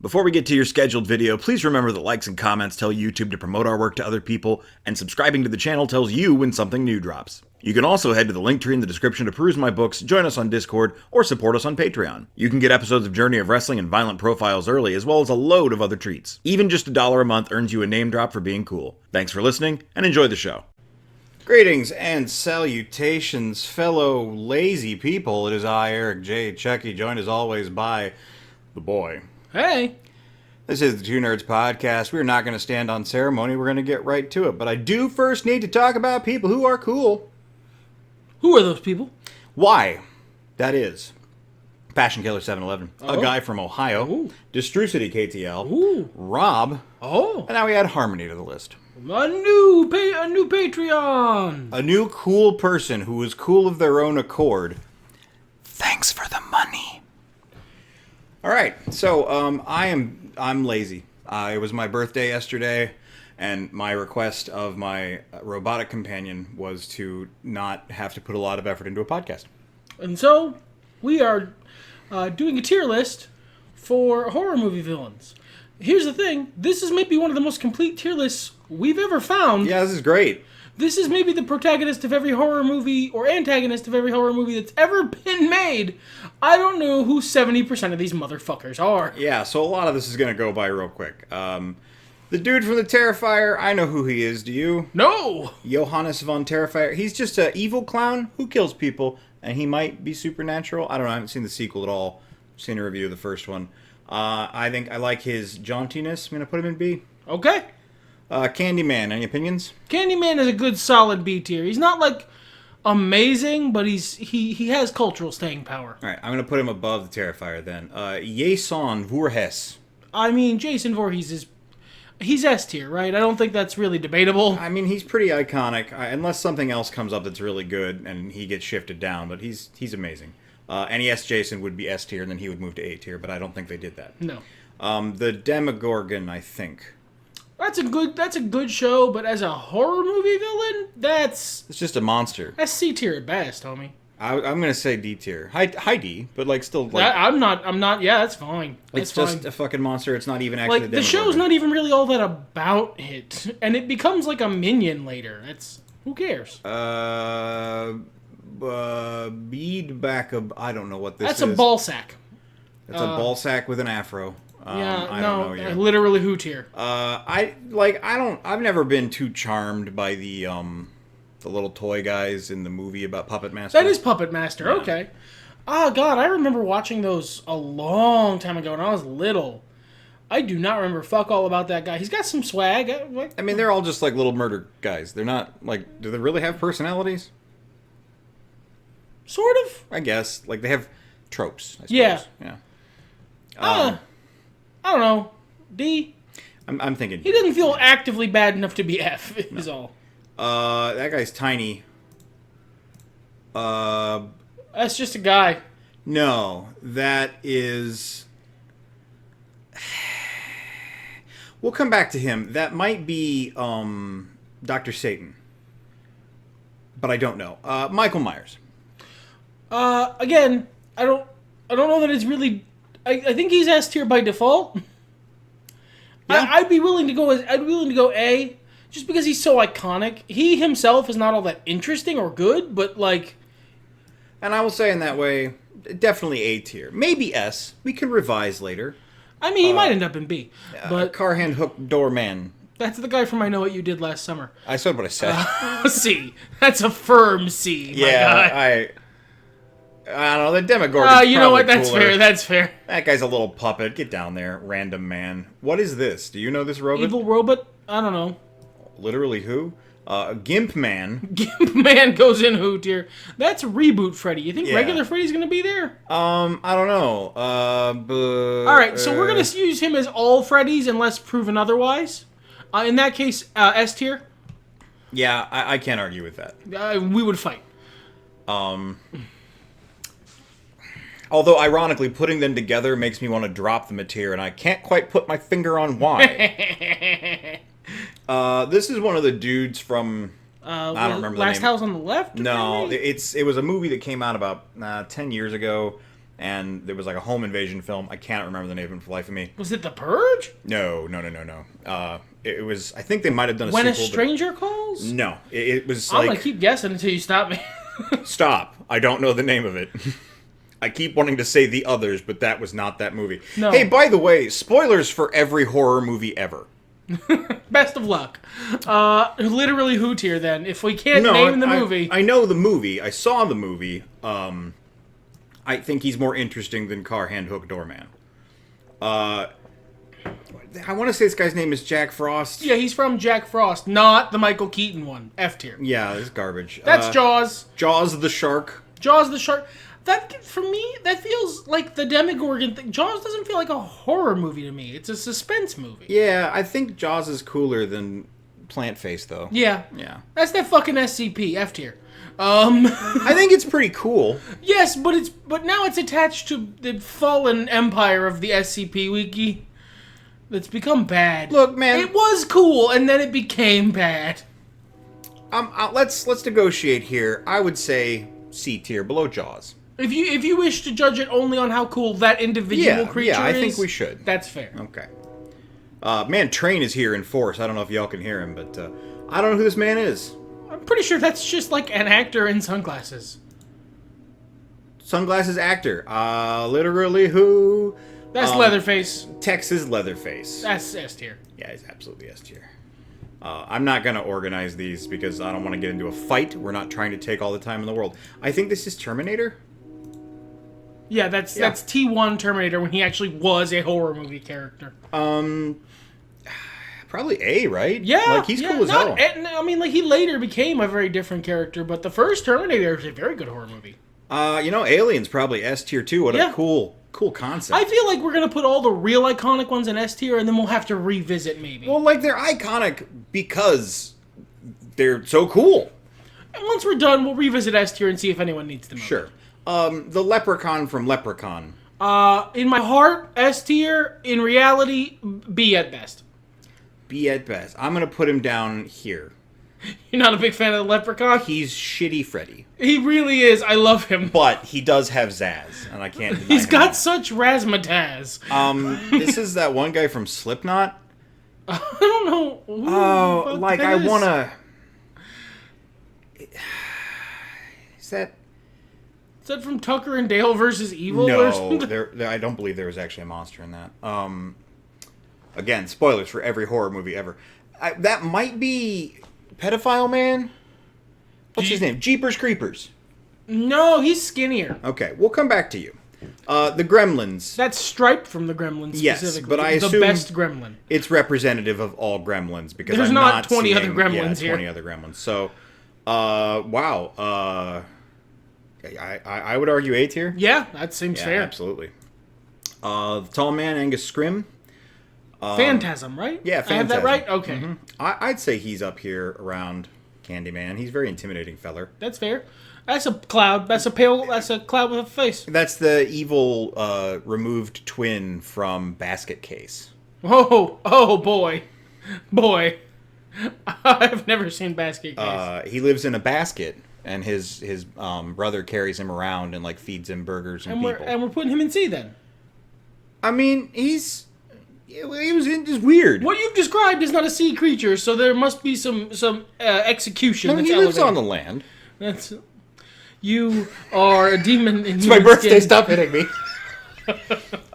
Before we get to your scheduled video, please remember that likes and comments tell YouTube to promote our work to other people, and subscribing to the channel tells you when something new drops. You can also head to the link tree in the description to peruse my books, join us on Discord, or support us on Patreon. You can get episodes of Journey of Wrestling and Violent Profiles early, as well as a load of other treats. Even just $1 a month earns you a name drop for being cool. Thanks for listening, and enjoy the show. Greetings and salutations, fellow lazy people. It is I, Eric J. Chucky, joined as always by the boy. Hey! This is the Two Nerds Podcast. We're not going to stand on ceremony. We're going to get right to it. But I do first need to talk about people who are cool. Who are those people? Why? That is Passion Killer 711, a guy from Ohio, Distrucity KTL, Rob, and now we add Harmony to the list. A new Patreon! A new cool person who is cool of their own accord. Thanks for the money. All right, so I'm lazy. It was my birthday yesterday, and my request of my robotic companion was to not have to put a lot of effort into a podcast. And so, we are doing a tier list for horror movie villains. Here's the thing, this is maybe one of the most complete tier lists we've ever found. Yeah, this is great. This is maybe the protagonist of every horror movie, or antagonist of every horror movie that's ever been made. I don't know who 70% of these motherfuckers are. Yeah, so a lot of this is going to go by real quick. The dude from the Terrifier, I know who he is, do you? No! Johannes von Terrifier. He's just an evil clown who kills people, and he might be supernatural. I don't know, I haven't seen the sequel at all. I've seen a review of the first one. I think I like his jauntiness. I'm going to put him in B. Okay. Candyman, any opinions? Candyman is a good solid B tier. He's not like amazing, but he has cultural staying power. Alright, I'm going to put him above the Terrifier then. Jason Voorhees. I mean, Jason Voorhees he's S tier, right? I don't think that's really debatable. I mean, he's pretty iconic, unless something else comes up that's really good and he gets shifted down, but he's amazing. NES Jason would be S tier, and then he would move to A tier, but I don't think they did that. No. The Demogorgon, I think. That's a good show, but as a horror movie villain, it's just a monster. That's C tier at best, homie. I'm gonna say D tier. High D, but like still like I'm not. Yeah, that's fine. It's just a fucking monster. It's not even actually like the show's not even really all that about it, and it becomes like a minion later. Who cares? Bead back up. I don't know what this is. That's a ball sack. It's a ball sack with an afro. I don't know. Literally who tier? I've never been too charmed by the little toy guys in the movie about Puppet Master. That is Puppet Master. Yeah. Okay. Oh God, I remember watching those a long time ago when I was little. I do not remember fuck all about that guy. He's got some swag. I mean, they're all just like little murder guys. They're not like. Do they really have personalities? Sort of. I guess. Like they have tropes. I suppose. Yeah. Yeah. I don't know. D. I'm thinking. He doesn't feel actively bad enough to be F. Is all. That guy's tiny. That's just a guy. No, that is. We'll come back to him. That might be Dr. Satan, but I don't know. Michael Myers. Again, I don't know that it's really. I think he's S tier by default. Yeah. I'd be willing to go A, just because he's so iconic. He himself is not all that interesting or good, but like. And I will say in that way, definitely A tier, maybe S. We can revise later. I mean, he might end up in B. But car hand hook doorman. That's the guy from I Know What You Did Last Summer. I said what I said. C. That's a firm C. Yeah, I don't know, the Demogorgon's you know what, that's cooler. fair, that's fair. That guy's a little puppet. Get down there, random man. What is this? Do you know this robot? Evil robot? I don't know. Literally who? Gimp Man. Gimp Man goes in who tier? That's Reboot Freddy. You think regular Freddy's gonna be there? I don't know. Alright, so we're gonna use him as all Freddys unless proven otherwise. In that case, S tier? Yeah, I can't argue with that. We would fight. Although, ironically, putting them together makes me want to drop them a tier, and I can't quite put my finger on why. This is one of the dudes from... I don't remember the name. Last House on the Left? No, it was a movie that came out about 10 years ago. and there was like a home invasion film. I can't remember the name of it for the life of me. Was it The Purge? No. It was. I think they might have done a When sequel. a Stranger Calls? No, it was I'm like. gonna keep guessing until you stop me. Stop! I don't know the name of it. I keep wanting to say The Others, but that was not that movie. No. Hey, by the way, spoilers for every horror movie ever. Best of luck. Literally who tier then? If we can't name the movie. I know the movie. I saw the movie. I think he's more interesting than Car Hand Hook Doorman. I want to say this guy's name is Jack Frost. Yeah, he's from Jack Frost, not the Michael Keaton one. F tier. Yeah, this is garbage. That's Jaws. Jaws the Shark. Jaws the Shark. That, for me, that feels like the Demogorgon thing. Jaws doesn't feel like a horror movie to me. It's a suspense movie. Yeah, I think Jaws is cooler than Plant Face, though. Yeah. Yeah. That's that fucking SCP. F tier. I think it's pretty cool. Yes, but now it's attached to the fallen empire of the SCP wiki. That's become bad. Look, man. It was cool, and then it became bad. Let's negotiate here. I would say C tier, below Jaws. If you wish to judge it only on how cool that individual creature is, I think we should. That's fair. Okay. Man, Train is here in force. I don't know if y'all can hear him, but I don't know who this man is. I'm pretty sure that's just like an actor in sunglasses. Sunglasses actor. Literally who? That's Leatherface. Texas Leatherface. That's S tier. Yeah, he's absolutely S tier. I'm not going to organize these because I don't want to get into a fight. We're not trying to take all the time in the world. I think this is Terminator. Yeah, that's T1 Terminator when he actually was a horror movie character. Probably A, right? Yeah. Like, he's cool as hell. I mean, like, he later became a very different character, but the first Terminator is a very good horror movie. Alien's probably S tier too. What a cool concept. I feel like we're going to put all the real iconic ones in S tier, and then we'll have to revisit maybe. Well, like, they're iconic because they're so cool. And once we're done, we'll revisit S tier and see if anyone needs to know. Sure. The Leprechaun from Leprechaun. In my heart, S tier. In reality, B at best. B at best. I'm going to put him down here. You're not a big fan of the Leprechaun? He's shitty Freddy. He really is. I love him. But he does have zazz, and I can't deny He's him got that. such razzmatazz. This is that one guy from Slipknot. I don't know. Oh, like, I want to... Is that... Is that from Tucker and Dale versus Evil? No, or something? I don't believe there was actually a monster in that. Again, spoilers for every horror movie ever. That might be Pedophile Man? What's his name? Jeepers Creepers. No, he's skinnier. Okay, we'll come back to you. The Gremlins. That's Stripe from the Gremlins Yes, specifically. but I the assume best Gremlin. It's representative of all Gremlins because There's I'm not 20 seeing, other Gremlins here. 20 other Gremlins. So, wow. I would argue A tier. Yeah, that seems fair. Absolutely. The Tall Man, Angus Scrimm. Phantasm, right? Yeah, Phantasm. I have that right? Okay. Mm-hmm. I'd say he's up here around Candyman. He's a very intimidating feller. That's fair. That's a cloud. That's a cloud with a face. That's the evil removed twin from Basket Case. Oh boy. I've never seen Basket Case. He lives in a basket, and his brother carries him around and like feeds him burgers and people. And we're putting him in C then. I mean, he was just weird. What you've described is not a sea creature, so there must be some execution. No, he lives on the land. You are a demon in It's my birthday. Stop hitting me.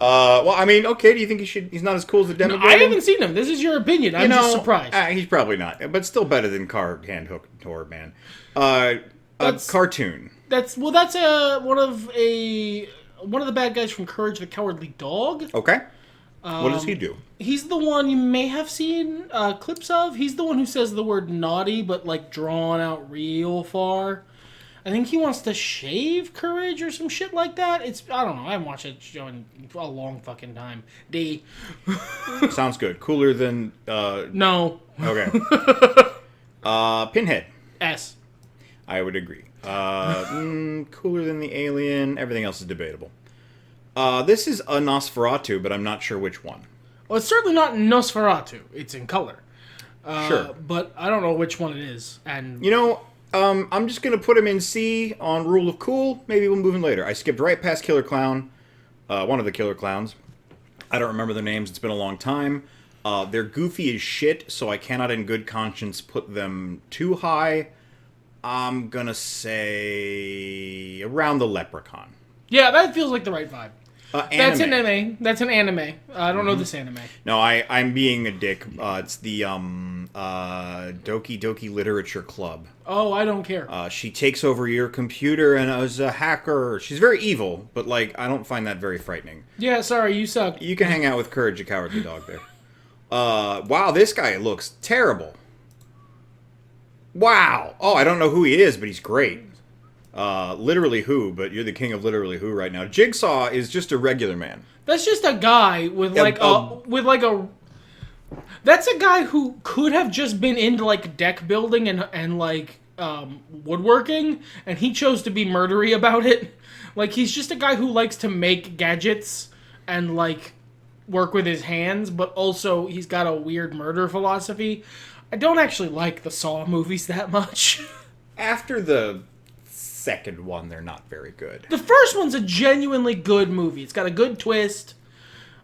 Well, I mean, okay. Do you think he's not as cool as the Demogorgon? I haven't seen him. This is your opinion. I'm just surprised. He's probably not, but still better than Car Hand Hook Door Man. A cartoon. That's one of the bad guys from Courage the Cowardly Dog. Okay. What does he do? He's the one you may have seen clips of. He's the one who says the word naughty, but like drawn out real far. I think he wants to shave Courage or some shit like that. I don't know. I haven't watched that show in a long fucking time. D. Sounds good. Cooler than... No. Okay. Pinhead. S. I would agree. Cooler than the Alien. Everything else is debatable. This is a Nosferatu, but I'm not sure which one. Well, it's certainly not Nosferatu. It's in color. Sure. But I don't know which one it is. And I'm just going to put him in C on Rule of Cool. Maybe we'll move him later. I skipped right past Killer Clown. one of the killer clowns. I don't remember their names. It's been a long time. They're goofy as shit, so I cannot in good conscience put them too high. I'm gonna say around the Leprechaun. Yeah, that feels like the right vibe. That's an Anime. anime. That's an anime. I don't know this anime. No, I'm being a dick. It's the Doki Doki Literature Club. Oh, I don't care. She takes over your computer and as a hacker. She's very evil, but like I don't find that very frightening. Yeah, sorry, you suck. You can hang out with Courage the Cowardly Dog there. Wow, this guy looks terrible. Wow. Oh, I don't know who he is, but he's great. Literally who, but you're the king of literally who right now. Jigsaw is just a regular man. That's just a guy with like a. That's a guy who could have just been into like deck building and like woodworking, and he chose to be murdery about it. Like he's just a guy who likes to make gadgets and like work with his hands, but also he's got a weird murder philosophy. I don't actually like the Saw movies that much. After the second one, they're not very good. The first one's a genuinely good movie. It's got a good twist.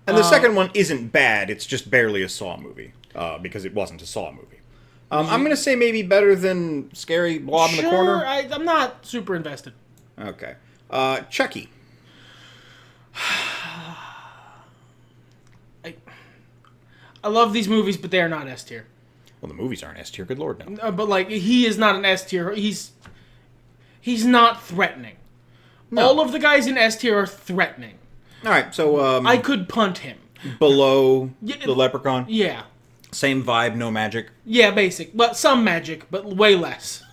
And the second one isn't bad. It's just barely a Saw movie because it wasn't a Saw movie. I'm going to say maybe better than Scary Blob in the Corner. I'm not super invested. Okay. Chucky. I love these movies, but they are not S tier. Well, the movies aren't S tier. Good lord, no. But like, he is not an S tier. He's not threatening. No. All of the guys in S tier are threatening. All right, so I could punt him. below the Leprechaun. Yeah. Same vibe, no magic. Yeah, basic. But some magic, but way less.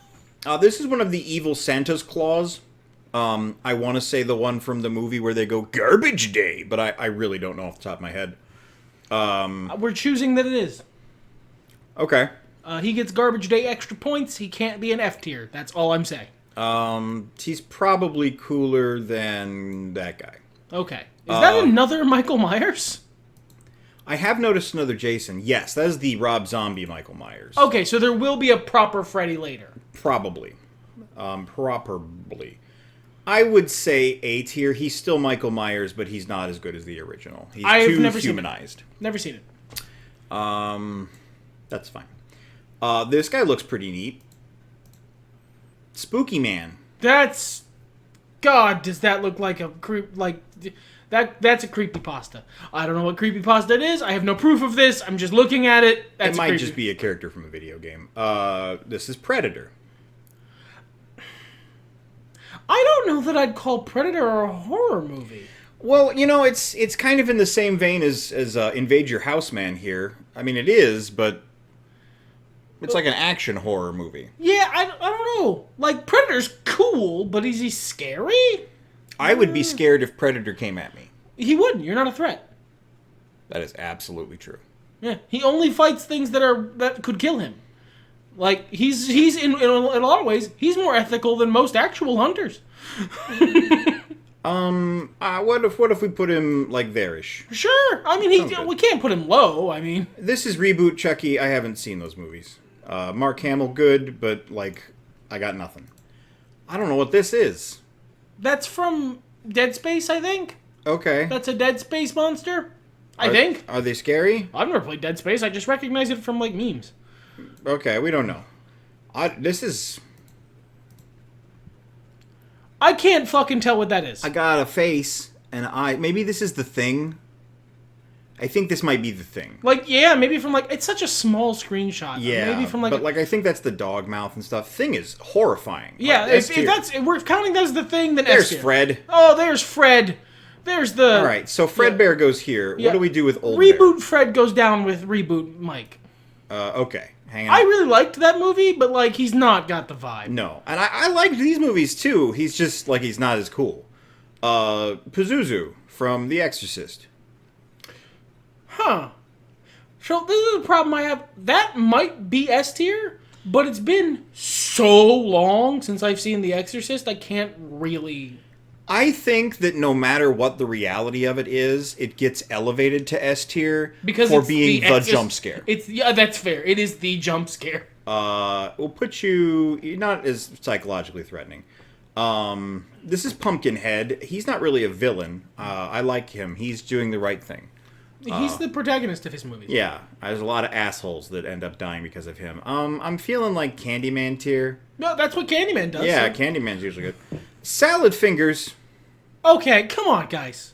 This is one of the evil Santa's claws. I want to say the one from the movie where they go garbage day, but I really don't know off the top of my head. We're choosing that it is. Okay. He gets garbage day extra points. He can't be an F tier. That's all I'm saying. He's probably cooler than that guy. Okay. Is that another Michael Myers? I have noticed another Jason. Yes, that is the Rob Zombie Michael Myers. Okay, so there will be a proper Freddy later. Probably. Probably. I would say A tier. He's still Michael Myers, but he's not as good as the original. He's too never humanized. Never seen it. That's fine. This guy looks pretty neat. Spooky Man. That's... God, does that look like a creep... Like... That's a creepypasta. I don't know what creepypasta it is. I have no proof of this. I'm just looking at it. That's it might just be a character from a video game. This is Predator. I don't know that I'd call Predator a horror movie. Well, you know, it's kind of in the same vein as Invade Your House Man here. I mean, it is, but it's like an action horror movie. Yeah, I don't know. Like, Predator's cool, but is he scary? I would be scared if Predator came at me. He wouldn't. You're not a threat. That is absolutely true. Yeah, he only fights things that could kill him. Like, he's in a lot of ways, he's more ethical than most actual hunters. What if we put him like there-ish? Sure. I mean, we can't put him low. I mean, this is reboot Chucky. I haven't seen those movies. Mark Hamill, good, but like, I got nothing. I don't know what this is. That's from Dead Space, I think. Okay. That's a Dead Space monster, I think. Are they scary? I've never played Dead Space. I just recognize it from like memes. Okay, we don't know. This is... I can't fucking tell what that is. I got a face and maybe this is The Thing. I think this might be The Thing. Like, yeah, maybe from like... It's such a small screenshot. Yeah, maybe from like... but like I think that's the dog mouth and stuff. Thing is horrifying. Yeah, like, if we're counting that as The Thing, then there's S-tier. Fred. Oh, there's Fred. There's the... All right, so Fred Bear goes here. Yeah. What do we do with Old Reboot Bear? Fred goes down with Reboot Mike. Okay, hang on. I really liked that movie, but like he's not got the vibe. No, and I liked these movies too. He's just like he's not as cool. Pazuzu from The Exorcist. Huh. So this is the problem I have. That might be S tier, but it's been so long since I've seen The Exorcist, I can't really... I think that no matter what the reality of it is, it gets elevated to S tier for being the jump scare. Yeah, that's fair. It is the jump scare. We'll put you not as psychologically threatening. This is Pumpkinhead. He's not really a villain. I like him. He's doing the right thing. He's the protagonist of his movies. Yeah, there's a lot of assholes that end up dying because of him. I'm feeling like Candyman tier. No, that's what Candyman does. Yeah, so. Candyman's usually good. Salad Fingers. Okay, come on, guys.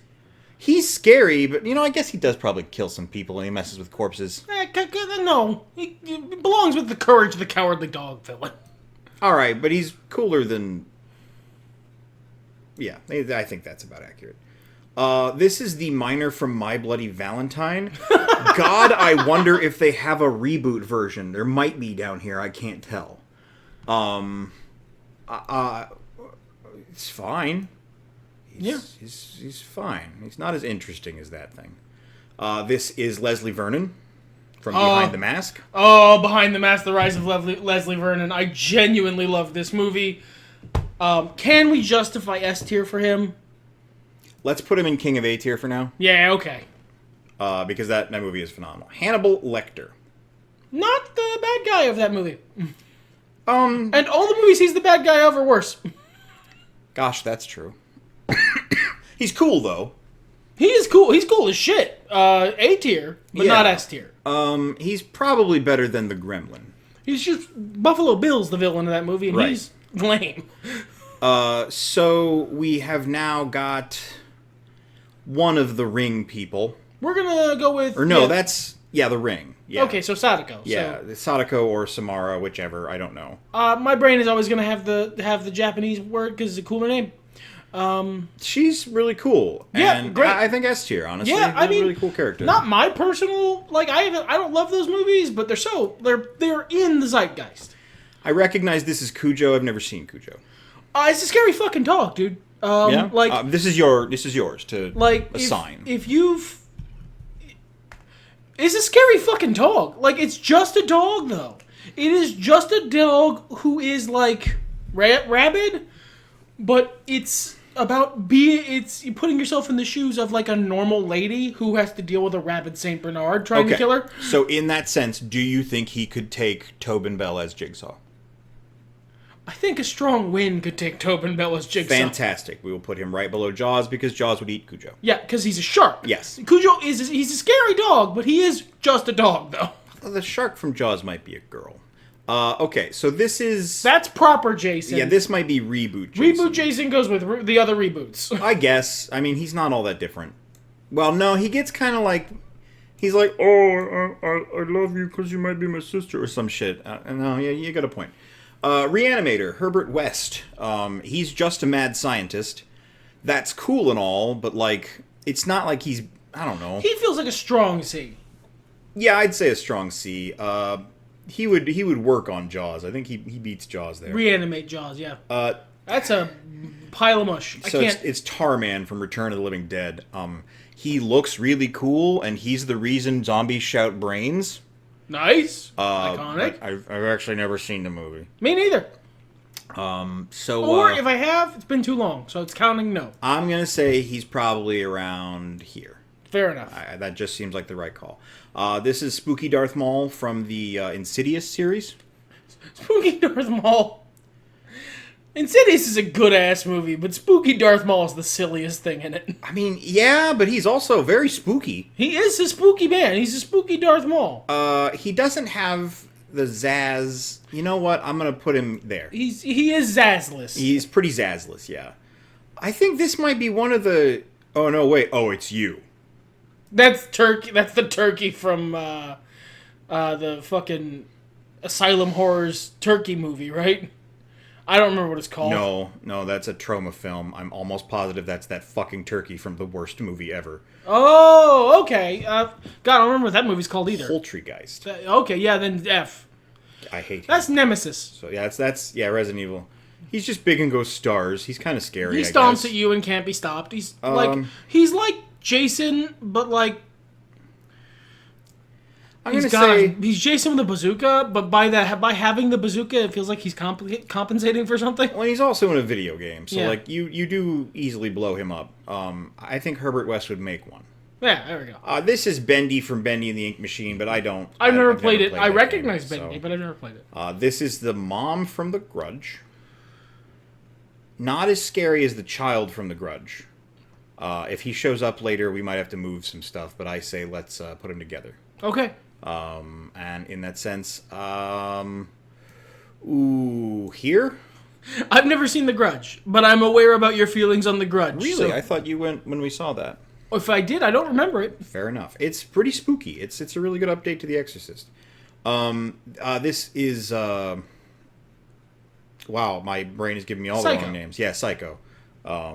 He's scary, but, I guess he does probably kill some people and he messes with corpses. No. He belongs with the Courage the Cowardly Dog villain. Alright, but he's cooler than... Yeah, I think that's about accurate. This is the miner from My Bloody Valentine. God, I wonder if they have a reboot version. There might be down here. I can't tell. It's fine. He's fine. He's not as interesting as that thing. This is Leslie Vernon from Behind the Mask. Oh, Behind the Mask, The Rise of Leslie Vernon. I genuinely love this movie. Can we justify S tier for him? Let's put him in King of A tier for now. Yeah, okay. Because that movie is phenomenal. Hannibal Lecter. Not the bad guy of that movie. And all the movies he's the bad guy of are worse. Gosh, that's true. He's cool, though. He is cool. He's cool as shit. A tier, but not S tier. He's probably better than the Gremlin. He's just... Buffalo Bill's the villain of that movie, and Right. he's lame. So we have now got one of the Ring people. We're gonna go with... Or no, that's... Yeah, the Ring. Yeah. Okay, so Sadako. Yeah, Sadako or Samara, whichever. I don't know. My brain is always gonna have the Japanese word because it's a cooler name. She's really cool. Yeah, and great. I think S tier, honestly. Yeah, I mean, really cool character. Not my personal... I don't love those movies, but they're in the zeitgeist. I recognize this is Cujo. I've never seen Cujo. It's a scary fucking dog, dude. Yeah? This is yours to assign. If you've... It's a scary fucking dog. It's just a dog, though. It is just a dog who is, rabid, but it's about it's putting yourself in the shoes of, a normal lady who has to deal with a rabid Saint Bernard trying to kill her. So, in that sense, do you think he could take Tobin Bell as Jigsaw? I think a strong wind could take Tobin Bell as Jigsaw. Fantastic. We will put him right below Jaws because Jaws would eat Cujo. Yeah, because he's a shark. Yes. Cujo he's a scary dog, but he is just a dog, though. The shark from Jaws might be a girl. Okay, so this is... That's proper Jason. Yeah, this might be Reboot Jason. Reboot Jason goes with the other reboots. I guess. I mean, he's not all that different. Well, no, he gets kind of like... He's like, oh, I love you because you might be my sister or some shit. No, yeah, you got a point. Reanimator, Herbert West. He's just a mad scientist. That's cool and all, but, it's not like he's... I don't know. He feels like a strong C. Yeah, I'd say a strong C. He would work on Jaws. I think he beats Jaws there. Reanimate Jaws, yeah. That's a pile of mush. So it's Tarman from Return of the Living Dead. He looks really cool, and he's the reason zombies shout brains. Nice. Iconic. I've actually never seen the movie. Me neither. Or if I have, it's been too long, so it's counting no. I'm gonna say he's probably around here. Fair enough. That just seems like the right call. This is Spooky Darth Maul from the Insidious series. Spooky Darth Maul. Insidious is a good-ass movie, but Spooky Darth Maul is the silliest thing in it. I mean, yeah, but he's also very spooky. He is a spooky man. He's a spooky Darth Maul. He doesn't have the zazz. You know what? I'm going to put him there. He is zazzless. He's pretty zazzless, yeah. I think this might be one of the... Oh, no, wait. Oh, it's you. That's turkey. That's the turkey from the fucking Asylum Horrors turkey movie, right? I don't remember what it's called. No, that's a trauma film. I'm almost positive that's that fucking turkey from the worst movie ever. Oh, okay. God, I don't remember what that movie's called either. Poultrygeist. Okay, yeah, then F. I hate him. That's Nemesis. So yeah, that's Resident Evil. He's just big and goes stars. He's kind of scary. He stomps at you and can't be stopped. He's like Jason, but he's Jason with a bazooka, but by having the bazooka, it feels like he's compensating for something. Well, he's also in a video game, so Yeah. you do easily blow him up. I think Herbert West would make one. Yeah, there we go. This is Bendy from Bendy and the Ink Machine, but I've never played it. I that recognize game, Bendy, so. but I've never played it. This is the mom from The Grudge. Not as scary as the child from The Grudge. If he shows up later, we might have to move some stuff, but I say let's put him together. Okay. And in that sense, here? I've never seen The Grudge, but I'm aware about your feelings on The Grudge. Really? So I thought you went when we saw that. if I did, I don't remember it. Fair enough. It's pretty spooky. It's a really good update to The Exorcist. This is wow, my brain is giving me all Psycho. the wrong names. Yeah, Psycho. I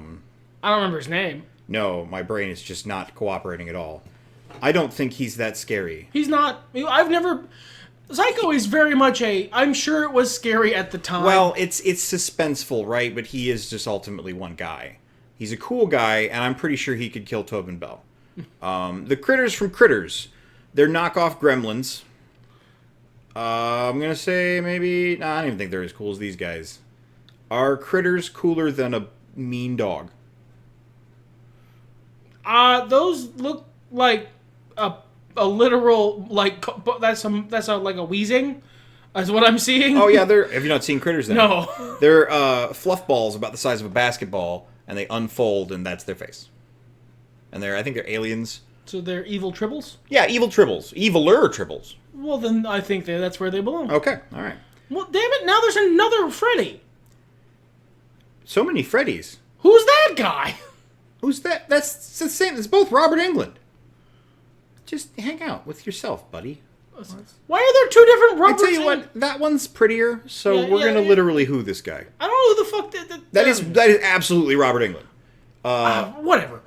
don't remember his name. No, my brain is just not cooperating at all. I don't think he's that scary. He's not. I've never. Psycho is very much a. I'm sure it was scary at the time. Well, it's suspenseful, right? But he is just ultimately one guy. He's a cool guy, and I'm pretty sure he could kill Tobin Bell. The critters from Critters, they're knockoff gremlins. I'm gonna say maybe. Nah, I don't even think they're as cool as these guys. Are critters cooler than a mean dog? Those look like a literal like that's like a wheezing. Is what I'm seeing. Oh yeah, they're. Have you not seen Critters then? No. They're fluff balls about the size of a basketball, and they unfold, and that's their face. And I think they're aliens. So they're evil tribbles? Yeah, evil tribbles. Eviler tribbles. Well, then I think that's where they belong. Okay, all right. Well, damn it, now there's another Freddy. So many Freddys. Who's that guy? Who's that? That's the same. It's both Robert Englund. Just hang out with yourself, buddy. Why are there two different I Roberts? tell you what, that one's prettier, so we're going to literally who this guy. I don't know who the fuck That is absolutely Robert Englund. Whatever.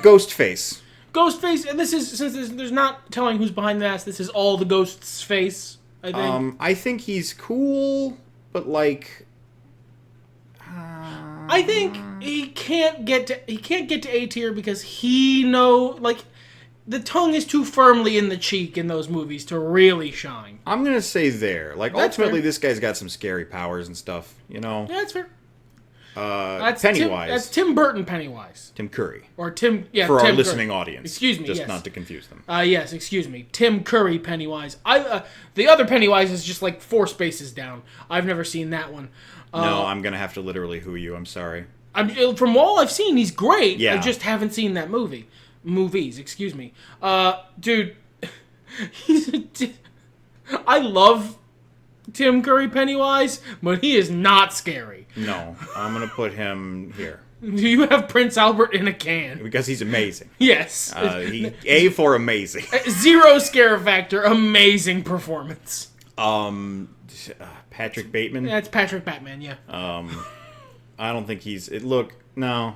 Ghostface. Ghostface, and this is, since there's not telling who's behind the mask, this is all the ghost's face, I think. I think he's cool, but like... I think he can't get to A tier because the tongue is too firmly in the cheek in those movies to really shine. I'm going to say there. Like, That's ultimately, fair. this guy's got some scary powers and stuff, you know? Yeah, that's fair. Pennywise. That's Tim Burton Pennywise. Tim Curry. Or Tim, yeah, For Tim our Curry. listening audience. Excuse me, Just yes. not to confuse them. Yes, excuse me. Tim Curry Pennywise. The other Pennywise is just like 4 spaces down. I've never seen that one. No, I'm going to have to literally who you. I'm sorry. From all I've seen, he's great. Yeah. I just haven't seen that movie. Movies, excuse me. Dude, I love Tim Curry Pennywise, but he is not scary. No, I'm going to put him here. Do you have Prince Albert in a can? Because he's amazing. Yes. A for amazing. 0 scare factor, amazing performance. Patrick Bateman. That's Patrick Batman, yeah. I don't think he's... No.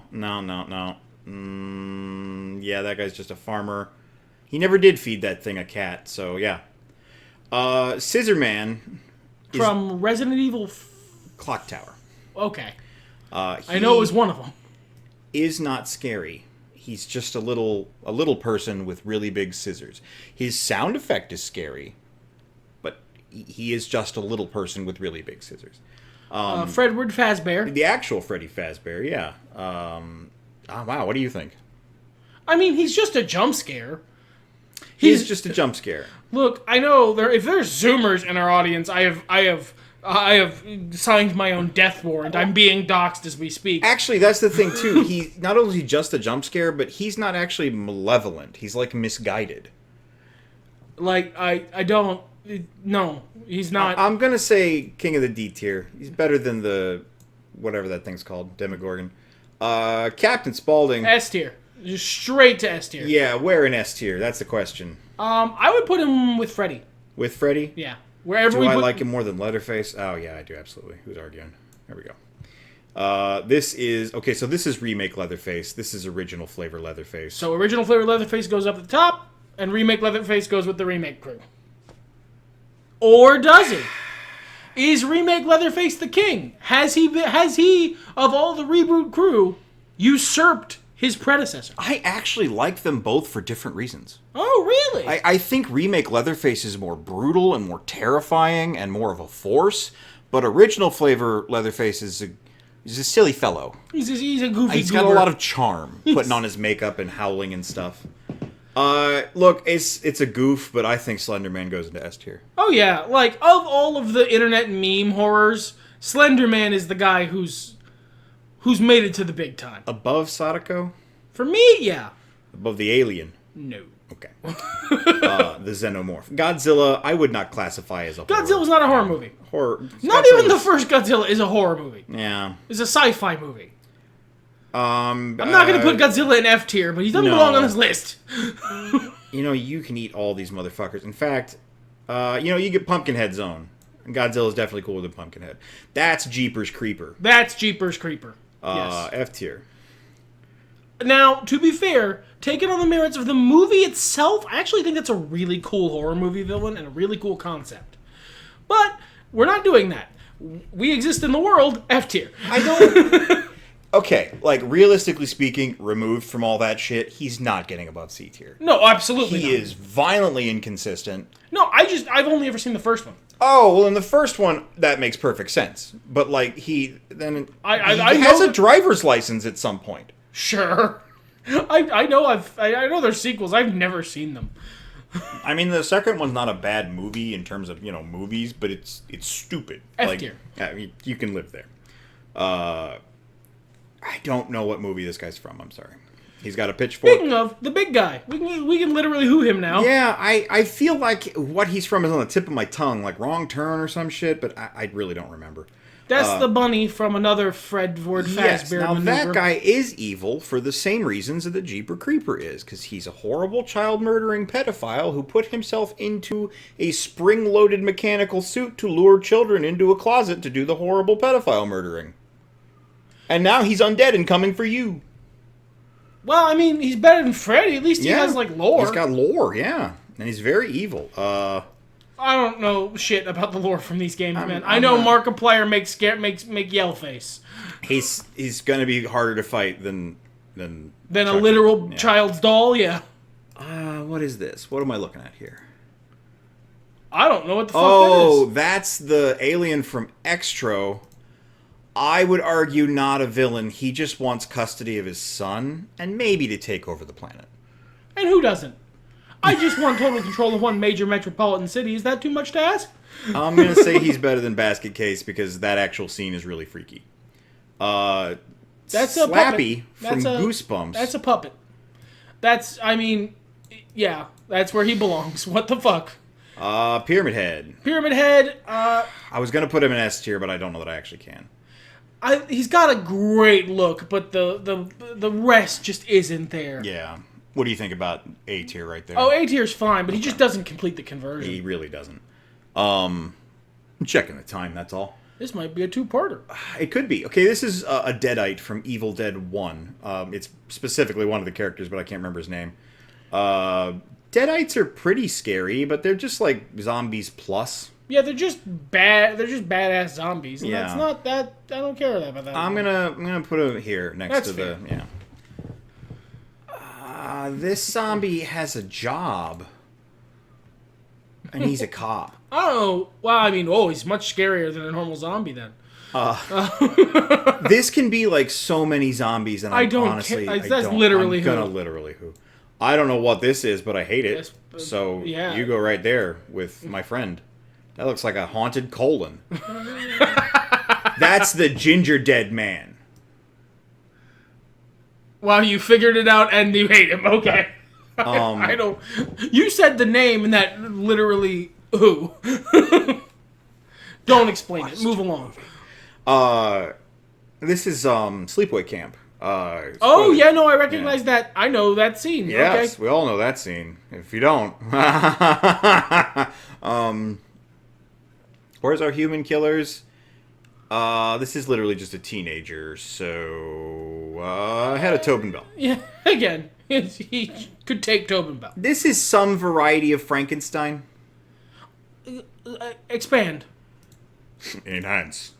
Yeah, that guy's just a farmer. He never did feed that thing a cat, so yeah. Scissor Man... From Resident Evil... Clock Tower. Okay. I know it was one of them. Is not scary. He's just a little person with really big scissors. His sound effect is scary, but he is just a little person with really big scissors. Fredward Fazbear. The actual Freddy Fazbear, yeah. Wow, what do you think? I mean, he's just a jump scare. He's just a jump scare. Look, I know if there's Zoomers in our audience, I have signed my own death warrant. I'm being doxxed as we speak. Actually, that's the thing too. He not only is he just a jump scare, but he's not actually malevolent. He's like misguided. Like I don't. No, he's not. I'm gonna say King of the D tier. He's better than the whatever that thing's called, Demogorgon. Captain Spaulding. S tier. Just straight to S tier. Yeah, where in S tier? That's the question. I would put him with Freddy. With Freddy? Yeah. Wherever Do we I put... like him more than Leatherface? Oh, yeah, I do, absolutely. Who's arguing? There we go. This is... Okay, so this is remake Leatherface. This is original flavor Leatherface. So original flavor Leatherface goes up at the top, and remake Leatherface goes with the remake crew. Or does he? Is remake Leatherface the king? Has he, of all the reboot crew, usurped his predecessor? I actually like them both for different reasons. Oh, really? I think remake Leatherface is more brutal and more terrifying and more of a force, but original flavor Leatherface is a silly fellow. He's a goofy He's got a goober. lot of charm, putting on his makeup and howling and stuff. Look, it's a goof, but I think Slender Man goes into S tier. Oh, yeah. Like, of all of the internet meme horrors, Slender Man is the guy who's who's made it to the big time. Above Sadako? For me, yeah. Above the alien? No. Okay. The Xenomorph. Godzilla, I would not classify as a horror. Godzilla's not a horror movie. Not Godzilla's, even the first Godzilla is a horror movie. Yeah. It's a sci-fi movie. I'm not going to put Godzilla in F tier, but he doesn't belong on this list. You know, you can eat all these motherfuckers. In fact, you get Pumpkinhead Zone. And Godzilla's definitely cooler than Pumpkinhead. That's Jeepers Creeper. That's Jeepers Creeper. Yes. F tier. Now, to be fair, taken on the merits of the movie itself, I actually think that's a really cool horror movie villain and a really cool concept. But we're not doing that. We exist in the world, F tier. I don't... Okay, like, realistically speaking, removed from all that shit, he's not getting above C tier. No, absolutely He is violently inconsistent. No, I've only ever seen the first one. Oh, well, in the first one, that makes perfect sense. But, like, he I has know a driver's license at some point. Sure. I know there's sequels. I've never seen them. I mean, the second one's not a bad movie in terms of, movies, but it's stupid. F tier. I mean, you can live there. I don't know what movie this guy's from. I'm sorry. He's got a pitchfork. Speaking of, the big guy. We can literally who him now. Yeah, I feel like what he's from is on the tip of my tongue, like Wrong Turn or some shit, but I really don't remember. That's the bunny from another Fred Ward Fazbear Yes, now maneuver. that guy is evil for the same reasons that the Jeeper Creeper is, because he's a horrible child-murdering pedophile who put himself into a spring-loaded mechanical suit to lure children into a closet to do the horrible pedophile murdering. And now he's undead and coming for you. Well, I mean, he's better than Freddy. At least he has, like, lore. He's got lore, yeah. And he's very evil. I don't know shit about the lore from these games, man. I know Markiplier make yell face. He's gonna be harder to fight than a literal child's doll, yeah. What is this? What am I looking at here? I don't know what the fuck that is. That's the alien from Extro. I would argue not a villain. He just wants custody of his son and maybe to take over the planet. And who doesn't? I just want total control of one major metropolitan city. Is that too much to ask? I'm going to say he's better than Basket Case because that actual scene is really freaky. That's Slappy from Goosebumps. That's a puppet. That's where he belongs. What the fuck? Pyramid Head. Pyramid Head. I was going to put him in S tier, but I don't know that I actually can. He's got a great look, but the rest just isn't there. Yeah. What do you think about A tier right there? Oh, A tier's fine, but he just doesn't complete the conversion. He really doesn't. I'm checking the time, that's all. This might be a two-parter. It could be. Okay, this is a Deadite from Evil Dead 1. It's specifically one of the characters, but I can't remember his name. Deadites are pretty scary, but they're just like zombies plus. Yeah, they're just bad. They're just badass zombies. And yeah, that's not that. I don't care about that. I'm gonna put it here next to fair. the this zombie has a job, and he's a cop. I don't know. Well, I mean, he's much scarier than a normal zombie then. This can be like so many zombies, and honestly, I'm literally who. I don't know what this is, but I hate it. Yes, so yeah. You go right there with my friend. That looks like a haunted colon. That's the ginger dead man. Wow, you figured it out and you hate him. Okay. I don't. You said the name and that literally who. Don't explain it. Move along. This is Sleepaway Camp. I recognize that. I know that scene. Yes, okay. We all know that scene. If you don't, where's our human killers? This is literally just a teenager, so head of Tobin Bell. Yeah, again, he could take Tobin Bell. This is some variety of Frankenstein. Expand. Enhance.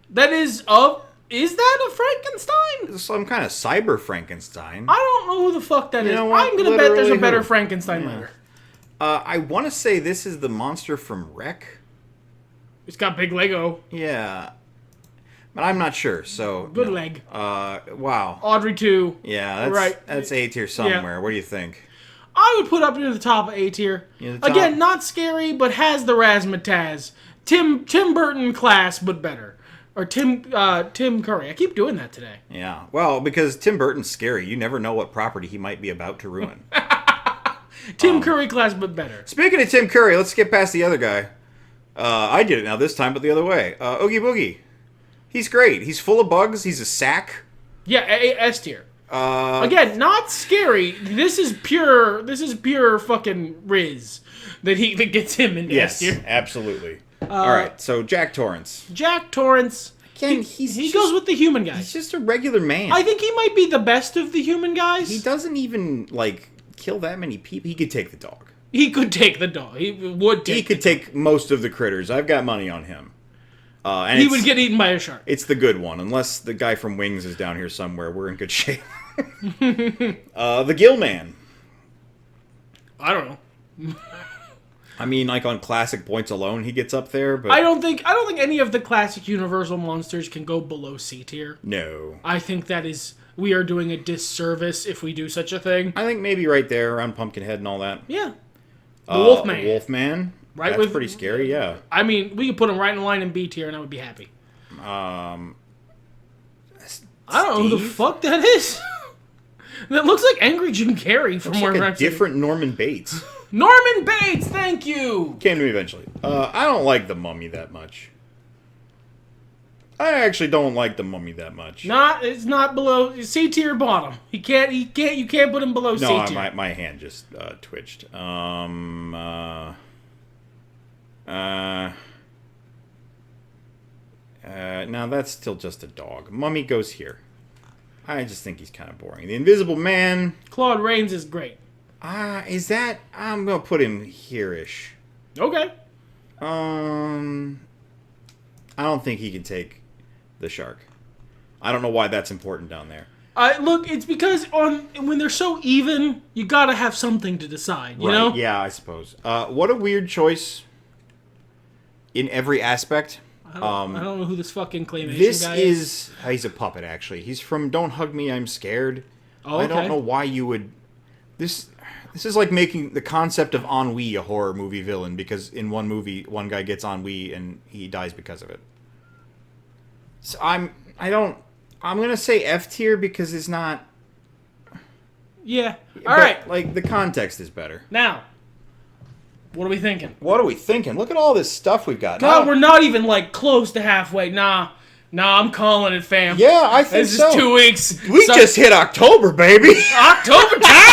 That is of. Is that a Frankenstein? Some kind of cyber Frankenstein. I don't know who the fuck that is. Know what? I'm gonna bet there's a better Frankenstein later. I want to say this is the monster from Wreck. It's got big Lego. Yeah. But I'm not sure, so... Good leg. Wow. Audrey 2. Yeah, that's A tier somewhere. Yeah. What do you think? I would put up near the top of A tier. Again, not scary, but has the razzmatazz. Tim Burton class, but better. Or Tim Curry. I keep doing that today. Yeah. Well, because Tim Burton's scary. You never know what property he might be about to ruin. Tim Curry class, but better. Speaking of Tim Curry, let's get past the other guy. I did it now this time, but the other way. Oogie Boogie. He's great. He's full of bugs. He's a sack. Yeah, S tier. Again, not scary. This is pure fucking Riz that gets him in S tier. Yes, absolutely. All right, so Jack Torrance. Jack Torrance. Again, he goes with the human guys. He's just a regular man. I think he might be the best of the human guys. He doesn't even, kill that many people. He could take the dog. He could take the dog. He would take He could take most of the critters. I've got money on him. And he would get eaten by a shark. It's the good one. Unless the guy from Wings is down here somewhere, we're in good shape. The Gill Man. I don't know. I mean, on classic points alone, he gets up there, but I don't think any of the classic Universal monsters can go below C tier. No. I think we are doing a disservice if we do such a thing. I think maybe right there around Pumpkinhead and all that. Yeah. The Wolfman. Wolfman. Right, That's pretty scary, yeah. I mean, we could put him right in line in B tier and I would be happy. I don't know who the fuck that is. That looks like Angry Jim Carrey from where I'm different Norman Bates. Norman Bates, thank you! Came to me eventually. I don't like the Mummy that much. I actually don't like the Mummy that much. It's not below C tier bottom. You can't put him below C tier. No, my hand just twitched. Now that's still just a dog. Mummy goes here. I just think he's kind of boring. The Invisible Man. Claude Rains is great. Is that? I'm gonna put him here-ish. Okay. I don't think he can take the shark. I don't know why that's important down there. Look, it's because when they're so even, you gotta have something to decide, you know? Yeah, I suppose. What a weird choice in every aspect. I don't know who this fucking claymation guy is. He's a puppet, actually. He's from Don't Hug Me, I'm Scared. Oh, okay. I don't know why you would... This is like making the concept of ennui a horror movie villain, because in one movie, one guy gets ennui and he dies because of it. So I'm gonna say F tier because it's not... Yeah. Alright. The context is better. Now, what are we thinking? Look at all this stuff we've got. God, we're not even, close to halfway. Nah, I'm calling it, fam. Yeah, I think so. This is 2 weeks. We just hit October, baby. October time!